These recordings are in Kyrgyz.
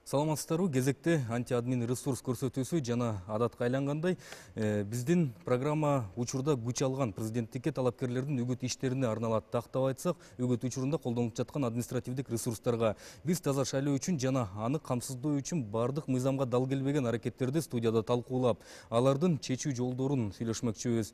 Саламатсыздарбы, кезекте антиадмин ресурс көрсөтүүсү жана адатка айлангандай биздин программа учурда күч алган президенттикке талапкерлердин үгүт иштерине арналат. Тактап айтсак, үгүт учурунда колдонулуп жаткан административдик ресурстарга биз таза шайлоо үчүн жана аны камсыздоо үчүн бардык мыйзамга дал келбеген аракеттерди студияда талкуулап, алардын чечүү жолдорун сүйлөшмөкчүбүз.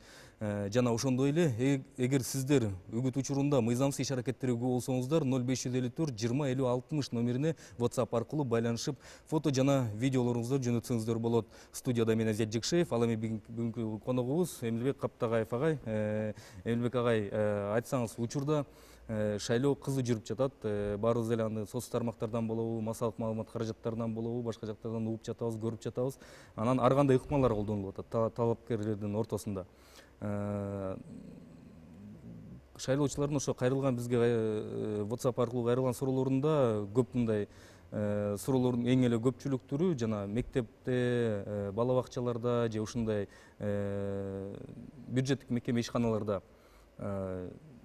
Жана ошондой эле, эгер сиздер үгүт учурунда мыйзамсыз иш аракеттерге күбө болсоңуздар, 0554 20 50 60 номерине WhatsApp аркылуу байланышып, фото жана видеолоруңузду жөнөтсөңүздөр болот. Студияда мен Азият Жекшеев, ал эми бүгүнкү коногубуз Эмилбек Каптагаев агай. Эмилбек агай, айтсаңыз, учурда шайлоо кызуу жүрүп жатат. Баарыбыз эле аны соц тармактардан болобу, массалык маалымат каражаттарынан болобу, башка жактардан угуп жатабыз, көрүп жатабыз. Анан ар кандай ыкмалар колдонулуп атат талапкерлердин ортосунда. Шайлоочулардын ошо кайрылган бизге WhatsApp аркылуу кайрылган суроолорунда көп мындай суроолордун эң эле көпчүлүктүүрү жана мектепте, бала бакчаларда же ушундай бюджеттик мекеме ишканаларда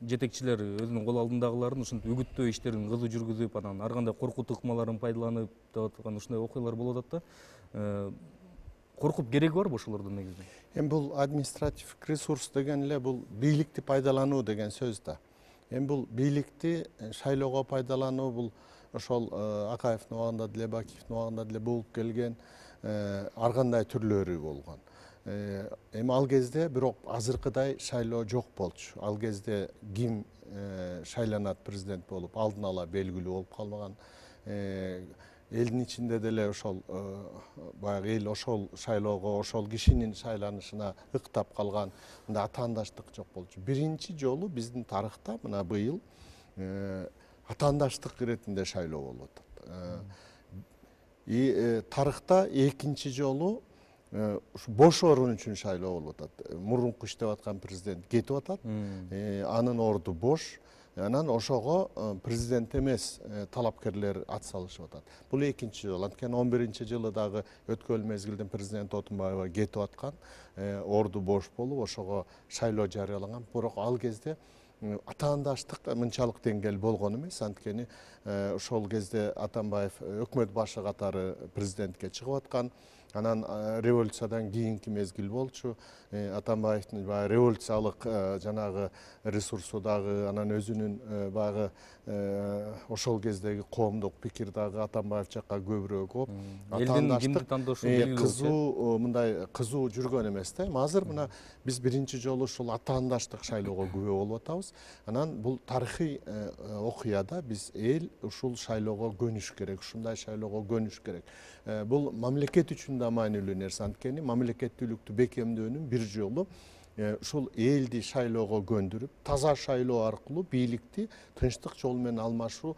жетекчилер өзүнүн кол алдындагыларын ушинтип үгүттөө иштерин кызуу жүргүзүп, анан ар кандай коркут ыкмаларын пайдаланып деп аткан ушундай окуялар болуп атат да. Коркуп кереги барбы ошолордун негизи? Эми бул административдик ресурс деген эле бул бийликти пайдалануу деген сөз да. Эми бул бийликти шайлоого пайдалануу бул ошол Акаевдин убагында деле, Бакиевдин убагында деле болуп келген ар кандай түрлөрү болгон. Эми ал кезде бирок азыркыдай шайлоо жок болчу. Ал кезде ким шайланат президент болуп алдын ала белгилүү болуп калбаган. Элдин ичинде деле ошол баягы эл ошол шайлоого, ошол кишинин шайланышына ыктап калган мындай атаандаштык жок болчу. Биринчи жолу биздин тарыхта мына быйыл атаандаштык иретинде шайлоо болуп атат. Тарыхта экинчи жолу бош орун үчүн шайлоо болуп атат. Мурунку иштеп аткан президент кетип атат. Анын орду бош. Анан ошого президент эмес талапкерлер ат салышып атат. Бул экинчи жолу. Анткени 11-жылы дагы өткөн мезгилдин президенти Отунбаева кетип аткан, орду бош болуп, ошого шайлоо жарыяланган. Бирок ал кезде атаандаштык мынчалык деңгээл болгон эмес. Анткени ошол кезде Атамбаев өкмөт башы катары президентке чыгып аткан. Анан революциядан кийинки мезгил болчу. Атамбаевдин баягы революциялык жанагы ресурсу дагы, анан өзүнүн баягы ошол кездеги коомдук пикир дагы Атамбаев жакка көбүрөөк оп, атаандаштык кызуу мындай кызуу жүргөн эмес да. Азыр мына биз биринчи жолу ушул атаандаштык шайлоого күбө болуп атабыз. Анан бул тарыхый окуяда биз эл ушул шайлоого көнүш керек, ушундай шайлоого көнүш керек. Бул мамлекет үчүн да маанилүү нерсе. Анткени мамлекеттүүлүктү бекемдөөнүн бир жолу ушул элди шайлоого көндүрүп, таза шайлоо аркылуу бийликти тынчтык жол менен алмашуу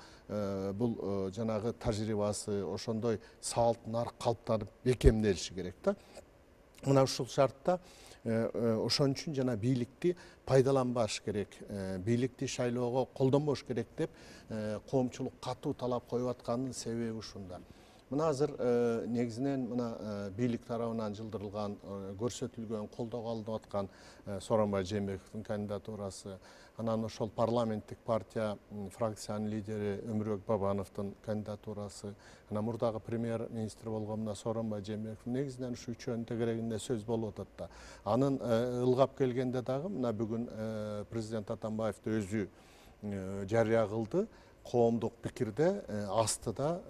бул жанагы тажрыйбасы, ошондой салт нарк калыптанып бекемделиши керек да. Мына ушул шартта ошон үчүн жана бийликти пайдаланбаш керек, бийликти шайлоого колдонбош керек деп коомчулук катуу талап коюп атканын себеби ушунда. Мына азыр негизинен мына бийлик тарабынан жылдырылган, көрсөтүлгөн, колдоого алынып аткан Сооронбай Жээнбековдун кандидатурасы, анан ошол парламенттик партия фракциянын лидери Өмүрбек Бабановдун кандидатурасы, анан мурдагы премьер-министр болгон мына Сооронбай Жээнбеков, негизинен ушу үчөөнүн тегерегинде сөз болуп атат да. Анын ылгап келгенде дагы мына бүгүн президент Атамбаев өзү жарыя кылды. Коомдук пикирде астыда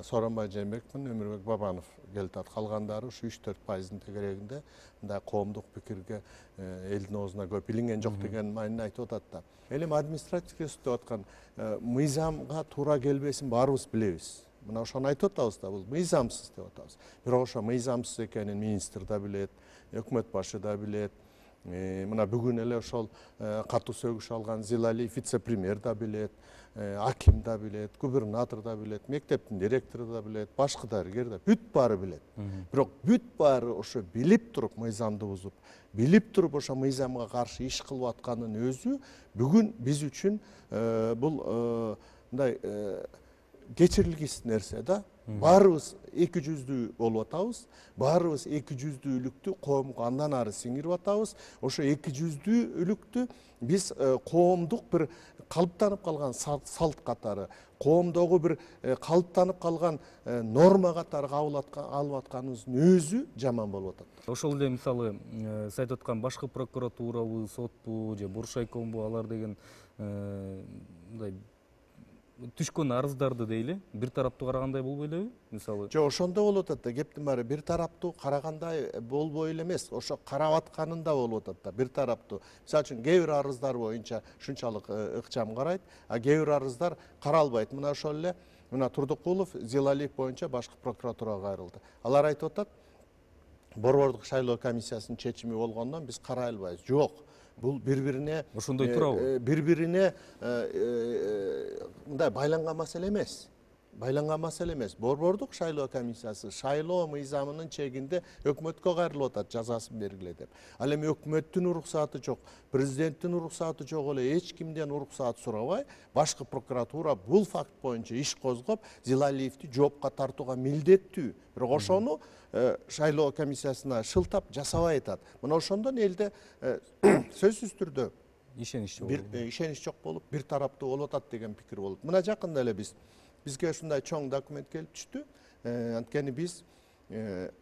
Сооронбай Жээнбеков менен Өмүрбек Бабанов келатат. Калгандары ушу 3-4% тегерегинде мындай коомдук пикирге элдин оозуна көп илинген жок деген маанини айтып атат да. Эми административдик ресурс деп аткан мыйзамга туура келбесин баарыбыз билебиз. Мына ошону айтып атабыз да, бул мыйзамсыз деп атабыз. Бирок ошо мыйзамсыз экенин министр да билет, өкмөт башы да билет. Мына бүгүн эле ошол катуу сөгүш алган Зилали вице-премьер да билет, аким да билет, губернатор да билет, мектептин директору да билет, башкы дарыгер да, бүт баары билет. Бирок бүт баары ошо билип туруп мыйзамды бузуп, билип туруп ошо мыйзамга каршы иш кылып атканын өзү бүгүн биз үчүн бул мындай кечирилгис нерсе да. Баарыбыз эки жүздүү болуп атабыз. Баарыбыз эки жүздүүлүктү коомго андан ары сиңирип атабыз. Ошо эки жүздүүлүктү биз коомдук бир калыптанып калган салт катары, коомдогу бир калыптанып калган норма катары алып атканыбыздын өзү жаман болуп атат. Ошол эле мисалы сиз айтып аткан башкы прокуратурабы, сотпу же Буршайкомбу алар деген мындай түшкөн арыздарды дейли бир тараптуу карагандай болбой элеби? Мисалы Жок, ошондо болуп атат да, кептин баары бир тараптуу карагандай болбой эле эмес, ошо карап атканында болуп атат да, бир тараптуу. Мисалы үчүн кээ бир арыздар боюнча ушунчалык ыкчам карайт, а кээ бир арыздар каралбайт. Мына ошол эле мына Турдукулов, Зилалиев боюнча башкы прокуратурага кайрылды. Алар айтып атат, борбордук шайлоо комиссиясынын чечими болгондон биз карай албайбыз. Жок, бул бири-бирине ошондой турабы? бири-бирине мындай байланган маселе эмес. Байланган маселе эмес. Борбордук шайлоо комиссиясы шайлоо мыйзамынын чегинде өкмөткө кайрылып атат, жазасын бергиле деп. Ал эми өкмөттүн уруксаты жок, президенттин уруксаты жок эле, эч кимден уруксат сурабай, башкы прокуратура бул факт боюнча иш козгоп, Зилалиевди жоопка тартууга милдеттүү. Бирок ошону шайлоо комиссиясына шылтап жасабай атат. Мына ошондон элде сөзсүз түрдө ишенич бир ишенич жок болуп, бир тараптуу болуп атат деген пикир болот. Мына жакында эле бизге ушундай чоң документ келип түштү. Анткени биз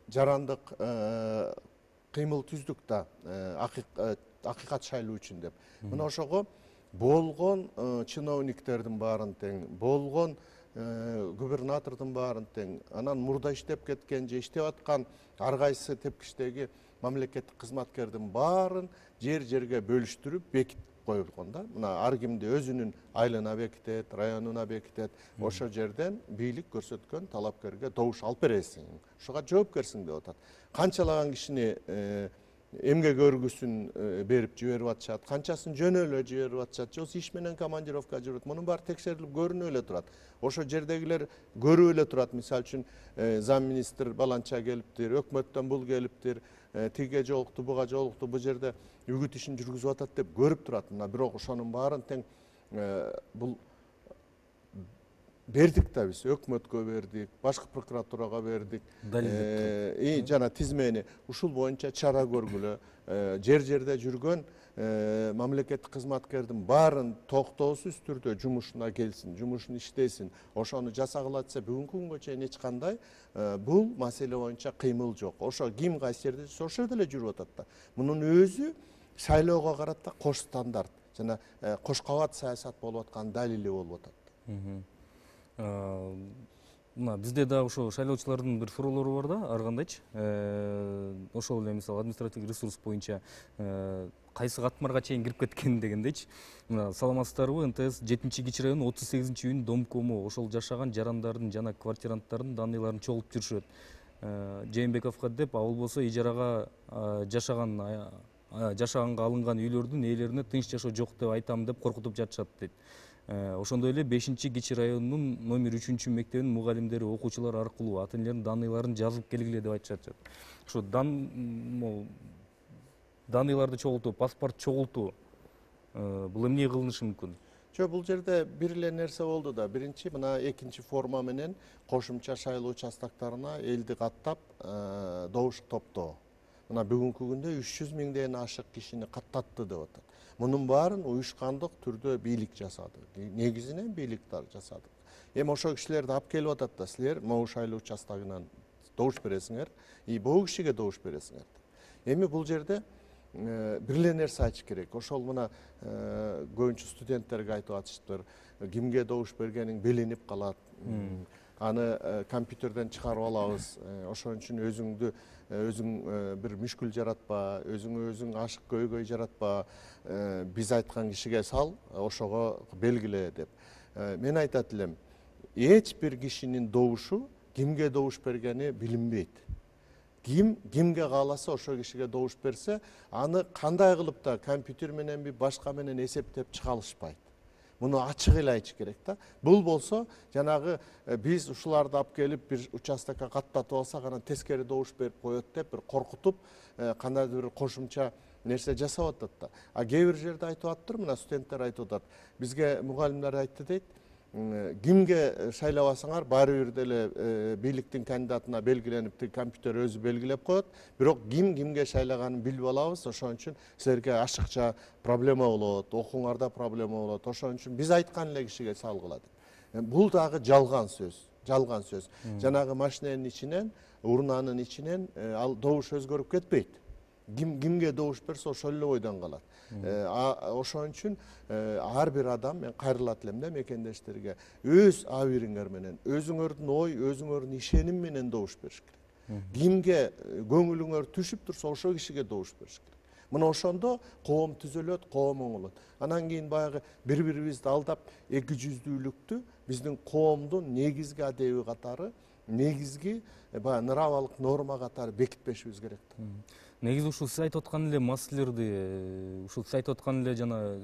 жарандык кыймыл түздүк да, акыйкат шайлоо үчүн деп. Мына ошого болгон чиновниктердин баарын тең, болгон губернатордун баарын тең, анан мурда иштеп кеткен же иштеп аткан ар кайсы тепкичтеги мамлекеттик кызматкердин баарын жерге бөлүштүрүп бекитип койгон да. Мына ар кимди өзүнүн айылына бекитет, районуна бекитет. Ошол жерден бийлик көрсөткөн талапкерге добуш алып бересиң. Ошого жоопкерсиң деп атат. Канчалаган кишини эмгек өргүсүн берип жиберип атышат, канчасын жөн эле жиберип атышат, же иш менен командировка жүрөт. Мунун баары текшерилип көрүнүп эле турат. Ошо жердегилер көрүп эле турат. Мисалы үчүн замминистр баланча келиптир, өкмөттөн бул келиптир, тиге жолукту, буга жолукту, бул жерде үгүт ишин жүргүзүп атат деп көрүп турат. Мына бирок ошонун баарын тең бул бердик да, биз өкмөткө бердик, башкы прокуратурага бердик. Жана тизмени ушул боюнча чара көргүлө, жерде жүргөн мамлекеттик кызматкердин баарын токтоосуз түрдө жумушуна келсин, жумушун иштесин. Ошону жасагыла десе бүгүнкү күнгө чейин эч кандай бул маселе боюнча кыймыл жок. Ошо ким кайсы жерде ошол жерде эле жүрүп атат да. Мунун өзү шайлоого карата кош стандарт жана кош кабат саясат болуп аткан далили болуп атат. Мына бизде да ошо шайлоочулардын бир суроолору бар да, ар кандайчы. Ошол эле мисалы административдик ресурс боюнча кайсы катмарга чейин кирип кеткен дегендейчи. Мына саламатсыздарбы, НТС 7-кичи районунун 38-үйүн домкому ошол жашаган жарандардын жана квартиранттардын данныйларын чогултуп жүрүшөт. Жээнбековго деп, а болбосо ижарага жашаганга алынган үйлөрдүн ээлерине тынч жашоо жок деп айтам деп коркутуп жатышат дейт. Ошондой эле 5-кичи районунун номер 3 мектебинин мугалимдери окуучулар аркылуу ата энелердин данныйларын жазып келгиле деп айтышат. Ошо данныйларды чогултуу, паспорт чогултуу бул эмне кылынышы мүмкүн? Жок, бул жерде бир эле нерсе болду да. Биринчи мына экинчи форма менен кошумча шайлоо участоктарына элди каттап добуш топтоо. Мына бүгүнкү күндө 300 миңден ашык кишини каттатты деп атат. Мунун баарын уюшкандык түрдө бийлик жасады. Негизинен бийликтер жасады. Эми ошол кишилерди алып келип атат да, силер могу шайлоо участогунан добуш бересиңер, могу кишиге добуш бересиңер. Эми бул жерде бир эле нерсе айтыш керек. Ошол мына көбүнчө студенттерге айтып атышыптыр. Кимге добуш бергениң беленип калат. Аны компьютерден чыгарып алабыз. Ошон үчүн өзүң бир мүшкүл жаратпа, өзүң ашык көйгөй жаратпа, биз айткан кишиге сал, ошого белгиле деп. Мен айтат элем, эч бир кишинин добушу кимге добуш бергени билинбейт. Кимге кааласа ошол кишиге добуш берсе, аны кандай кылып да компьютер мененби, башка менен эсептеп чыга алышпайт. Муну ачык эле айтыш керек да. Бул болсо, жанагы биз ушуларды алып келип бир участокко каттатып алсак, анан тескери добуш берип коет деп бир коркутуп, кандайдыр бир кошумча нерсе жасап атат да. А кээ бир жерде айтып атыптыр, мына студенттер айтып атат. Бизге мугалимдер айтты дейт. кимге шайлабасаңар баары бир деле бийликтин кандидатына белгиленип компьютер өзү белгилеп коет. Бирок кимге шайлаганын билип алабыз. Ошон үчүн силерге ашыкча проблема болот, окууңарда проблема болот. Ошон үчүн биз айткан эле кишиге салгыла деп. Бул дагы жалган сөз. Жалган сөз. Жанагы машинанын ичинен, урнанын ичинен ал добуш өзгөрүп кетпейт. Кимге добуш берсе ошол эле бойдон калат. Ошон үчүн ар бир адам, мен кайрылат элем да мекендештерге, өз абийириңер менен, өзүңөрдүн ой, өзүңөрдүн ишеним менен добуш бериш керек. Кимге көңүлүңөр түшүп турса, ошол кишиге добуш бериш керек. Мына ошондо коом түзөлөт, коом оңолот. Анан кийин баягы бири-бирибизди алдап, эки жүздүүлүктү биздин коомдун негизги адеби катары, негизги баягы нравалык норма катары бекитпешибиз керек. Негизи ушул сиз айтып аткан эле маселелерди, ушул сиз айтып аткан эле жана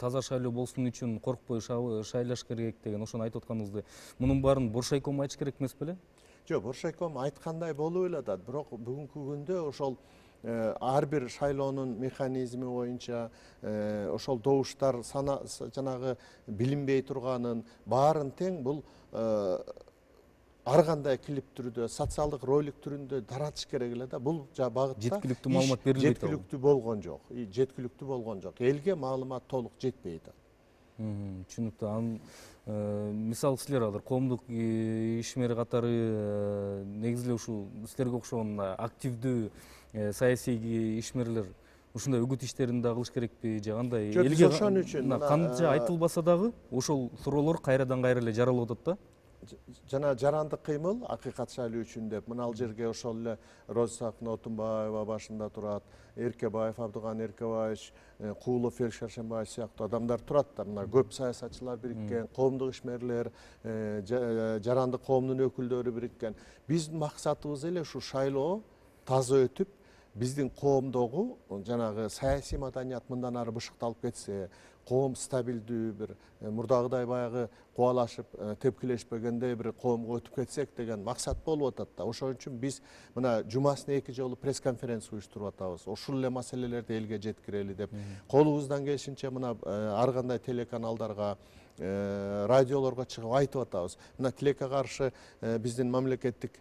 таза шайлоо болсун үчүн коркпой шайлаш керек деген ошону айтып атканыңызды, мунун баарын Боршайком айтыш керек эмес беле? Жок, Боршайком айткандай болуп эле атат, бирок бүгүнкү күндө ошол ар бир шайлоонун механизми боюнча ошол добуштар жанагы билинбей турганын баарын тең бул ар кандай клип түрүндө, социалдык ролик түрүндө таратыш керек эле да. Бул багытта жеткиликтүү маалымат берилбейт. Жеткиликтүү болгон жок. Жеткиликтүү болгон жок. Элге маалымат толук жетпейт. Түшүнүктүү. Мисалы силер азыр коомдук ишмер катары негизи эле ушул силерге окшогон активдүү саясий ишмерлер ушундай үгүт иштерин да кылыш керекпи же кандай? Элге ошон үчүн канча айтылбаса дагы ошол суроолор кайрадан кайра эле жаралып атат да. Жана жарандык кыймыл акыйкат шайлоо үчүн деп мына ал жерге ошол эле Роза Отунбаева башында турат, Эркебаев Абдыган Эркебаевич, Куулов Фелик Шаршембаев сыяктуу адамдар турат да. Мына көп саясатчылар бириккен, коомдук ишмерлер, жарандык коомдун өкүлдөрү бириккен. Биздин максатыбыз эле ушу шайлоо таза өтүп, биздин коомдогу жанагы саясий маданият мындан ары бышыкталып кетсе, коом стабилдүү бир мурдагыдай баягы кубалашып тепкилешпегендей бир коомго өтүп кетсек деген максат болуп атат да. Ошон үчүн биз мына жумасына 2 жолу пресс конференция уюштуруп атабыз. Ошол эле маселелерди элге жеткирели деп. Колубуздан келишинче мына ар кандай телеканалдарга, радиолорго чыгып айтып атабыз. Мына тилекке каршы биздин мамлекеттик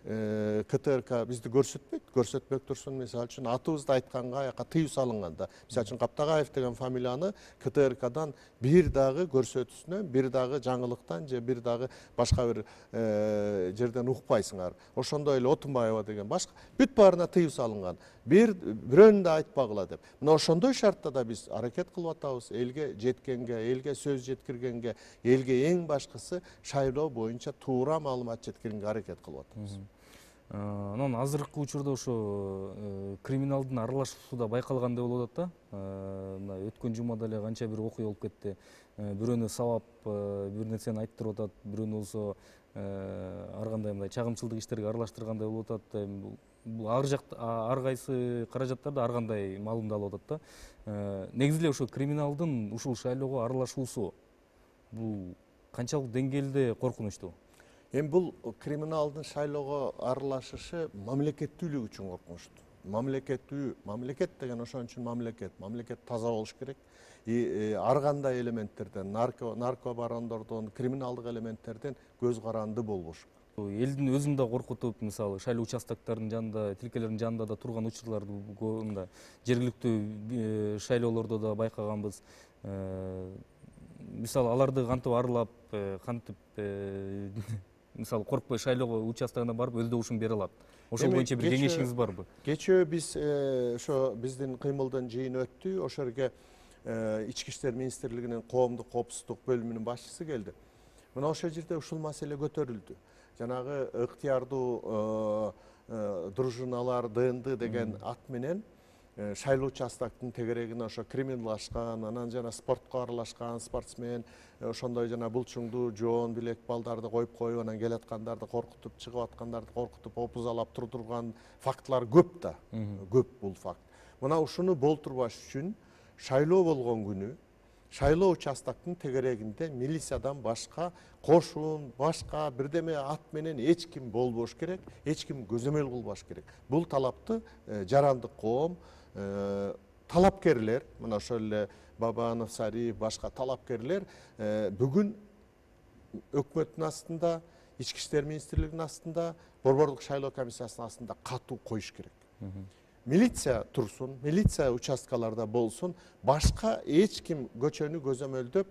КТРК бизди көрсөтпөк турсун. Мисалы үчүн атыбызды айтканга аяка тыюу салынган да. Мисалы үчүн Каптагаев деген фамилияны КТРКдан бир дагы көрсөтүүсүнөн, бир дагы жаңылыктан же бир дагы башка бир жерден укпайсыңар. Ошондой эле Отунбаева деген башка бүт баарына тыюу салынган. Бирөөнү да айтпагыла деп. Мына ошондой шартта да биз аракет кылып атабыз. Элге жеткенге, элге сөз жеткиргенге, элге эң башкысы шайлоо боюнча туура маалымат жеткиргенге аракет кылып атабыз. Анан азыркы учурда ошо криминалдын аралашуусу да байкалгандай болуп атат да. Мына өткөн жумада эле канча бир окуя болуп кетти. Бирөөнү сабап бир нерсени айттырып атат, бирөөнү болсо ар кандай мындай чагымчылдык иштерге аралаштыргандай болуп атат. Бул ар кайсы каражаттарды ар кандай маалымдалып атат да. Негизи эле ошо криминалдын ушул шайлоого аралашуусу бул канчалык деңгээлде коркунучтуу? Эми бул криминалдын шайлоого аралашышы мамлекеттүүлүк үчүн коркунучтуу. Мамлекет деген ошон үчүн мамлекет таза болуш керек. Ар кандай элементтерден, наркобарондордон, криминалдык элементтерден көз каранды болбош керек. Элдин өзүн да коркутуп, мисалы шайлоо участокторунун жанында, тилкелердин жанында да турган учурларды мындай жергиликтүү шайлоолордо да байкаганбыз. Мисалы аларды кантип арылап, кантип мисалы коркпой шайлоо участогуна барып өз добушун бере алат. Ошол боюнча бир кеңешиңиз барбы? Кечээ биз ошо биздин кыймылдын жыйыны өттү. Ошол жерге Ички иштер министрлигинин коомдук коопсуздук бөлүмүнүн башчысы келди. Мына ошол жерде ушул маселе көтөрүлдү. Жанагы ыктыярдуу дружиналар, ДНД деген ат менен шайлоо участоктун тегерегине ошо криминалдашкан, анан жана спортко аралашкан спортсмен, ошондой жана булчуңдуу жоон билек балдарды коюп, анан келаткандарды коркутуп, чыгып аткандарды коркутуп, опузалап турдурган фактлар көп да. Көп бул факт. Мына ушуну болтурбаш үчүн шайлоо болгон күнү шайлоо участоктун тегерегинде милициядан башка кошун, башка бирдеме ат менен эч ким болбош керек, эч ким көзөмөл кылбаш керек. Бул талапты жарандык коом, талапкерлер, мына ошол эле Бабанов, Сариев, башка талапкерлер бүгүн өкмөттүн астында, ички иштер министрлигинин астында, борбордук шайлоо комиссиясынын астында катуу коюш керек. Милиция турсун, милиция участкаларда болсун, башка эч ким көчөнү көзөмөлдөп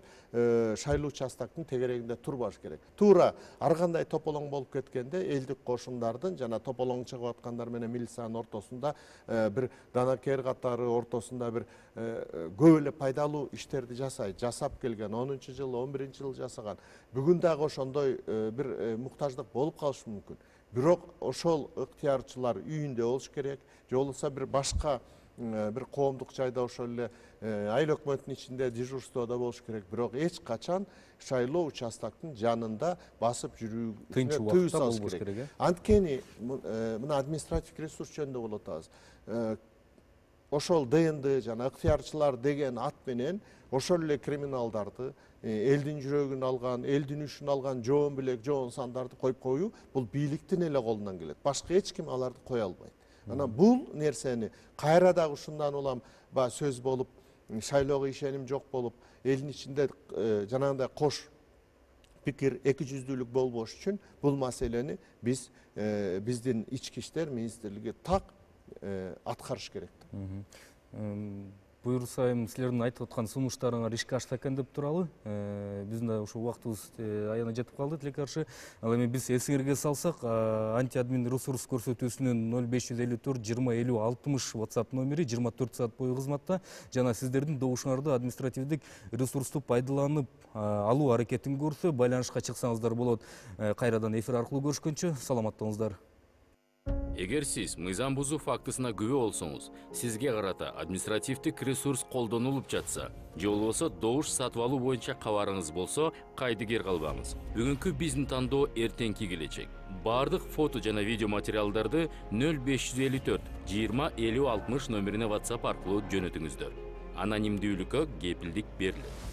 шайлоо участактын тегерегинде турбаш керек. Туура ар кандай тополоң болуп кеткенде элдик кошундардын жана тополоң чыгып аткандар менен милициянын ортосунда бир данакер катары ортосунда бир көп эле пайдалуу иштерди жасап келген 10-жылы, 11-жылы жасаган. Бүгүн дагы ошондой бир муктаждык болуп калышы мүмкүн. Бирок ошол ыктыярчылар үйүндө болуш керек, же болбосо бир башка бир коомдук жайда ошол эле айыл өкмөтүнүн ичинде дежурстводо болуш керек. Бирок эч качан шайлоо участактын жанында басып жүрүүгө тыюу салыш керек. Анткени мына административдик ресурс жөнүндө болуп атабыз. Ошол ДНД жана ыктыярчылар деген ат менен ошол эле криминалдарды, элдин жүрөгүн алган, элдин үшүн алган жоон билек, жоон сандарды коюп коюу бул бийликтин эле колунан келет. Башка эч ким аларды кое албайт. Анан бул нерсени кайра дагы ушундан улам сөз болуп, шайлоого ишеним жок болуп, элдин ичинде жанагындай кош пикир, эки жүздүүлүк болбош үчүн бул маселени биздин ички иштер министрлиги так аткарыш керек. Буюрса, силердин айтып аткан сунуштарыңар ишке ашса экен деп туралы. Биздин да ошо убактыбыз аягына жетип калды, тилекке каршы. Ал эми биз эсиңерге салсак, антиадмин ресурс көрсөтүүсүнүн 0554 20 50 60 WhatsApp номери 24 саат бою кызматта. Жана сиздердин добушуңарды административдик ресурсту пайдаланып алуу аракетин көрсө, байланышка чыксаңыздар болот. Кайрадан эфир аркылуу көрүшкөнчө саламатта болуңуздар. Эгер сиз мыйзам бузуу фактысына күбө болсоңуз, сизге карата административдик ресурс колдонулуп жатса, же болбосо добуш сатып алуу боюнча кабарыңыз болсо, кайдыгер калбаңыз. Бүгүнкү биздин тандоо эртеңки келечек. Бардык фото жана видео материалдарды 0554 20 50 60 номерине WhatsApp аркылуу жөнөтүңүздөр. Анонимдүүлүккө кепилдик берилет.